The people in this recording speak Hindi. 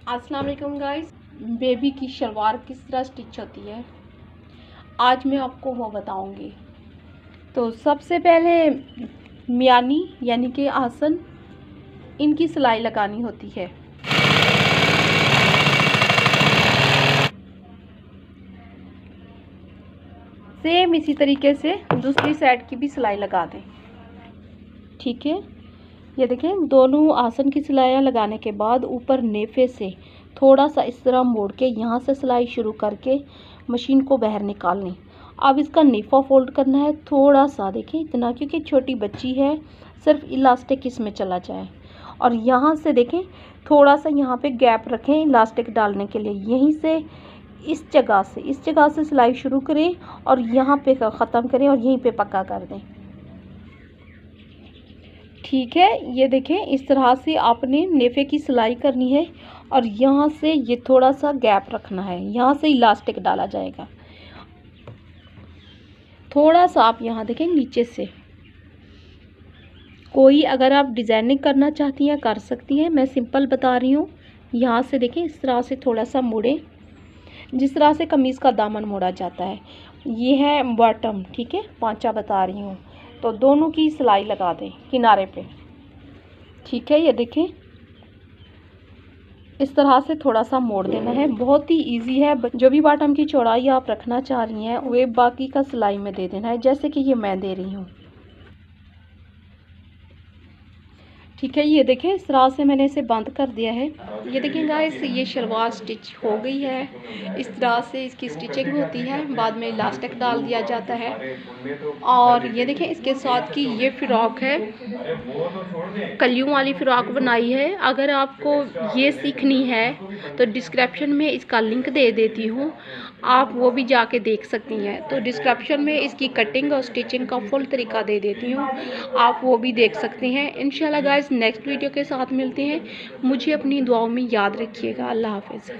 अस्सलाम वालेकुम गाइस। बेबी की शलवार किस तरह स्टिच होती है आज मैं आपको वो बताऊंगी। तो सबसे पहले मियानी यानी कि आसन इनकी सिलाई लगानी होती है। सेम इसी तरीके से दूसरी साइड की भी सिलाई लगा दें। ठीक है, ये देखें दोनों आसन की सिलाइयाँ लगाने के बाद ऊपर नेफे से थोड़ा सा इस तरह मोड़ के यहाँ से सिलाई शुरू करके मशीन को बाहर निकालनी। अब इसका नेफा फोल्ड करना है थोड़ा सा, देखें इतना, क्योंकि छोटी बच्ची है, सिर्फ इलास्टिक इसमें चला जाए। और यहाँ से देखें थोड़ा सा यहाँ पे गैप रखें इलास्टिक डालने के लिए। यहीं से इस जगह से सिलाई शुरू करें और यहाँ पे ख़त्म करें और यहीं पे पक्का कर दें। ठीक है, ये देखें इस तरह से आपने नेफे की सिलाई करनी है और यहाँ से ये थोड़ा सा गैप रखना है, यहाँ से इलास्टिक डाला जाएगा। थोड़ा सा आप यहाँ देखें नीचे से, कोई अगर आप डिज़ाइनिंग करना चाहती हैं कर सकती हैं, मैं सिंपल बता रही हूँ। यहाँ से देखें इस तरह से थोड़ा सा मोड़ें, जिस तरह से कमीज़ का दामन मोड़ा जाता है। ये है बॉटम, ठीक है, पांचा बता रही हूँ। तो दोनों की सिलाई लगा दें किनारे पे। ठीक है, ये देखें इस तरह से थोड़ा सा मोड़ देना है। बहुत ही इजी है। जो भी बॉटम की चौड़ाई आप रखना चाह रही हैं वे बाकी का सिलाई में दे देना है, जैसे कि ये मैं दे रही हूँ। ठीक है, ये देखें इस तरह से मैंने इसे बंद कर दिया है। ये देखें गाइस, ये शलवार स्टिच हो गई है। इस तरह से इसकी स्टिचिंग होती है, बाद में इलास्टिक डाल दिया जाता है। और ये देखें इसके साथ की ये फ़्रॉक है, कलियों वाली फ़्रॉक बनाई है। अगर आपको ये सीखनी है तो डिस्क्रिप्शन में इसका लिंक दे देती हूँ, आप वो भी जाके देख सकती हैं। तो डिस्क्रिप्शन में इसकी कटिंग और स्टिचिंग का फुल तरीका दे देती हूँ, आप वो भी देख सकते हैं। इंशाल्लाह गाइस नेक्स्ट वीडियो के साथ मिलते हैं। मुझे अपनी दुआओं में याद रखिएगा। अल्लाह हाफ़िज़।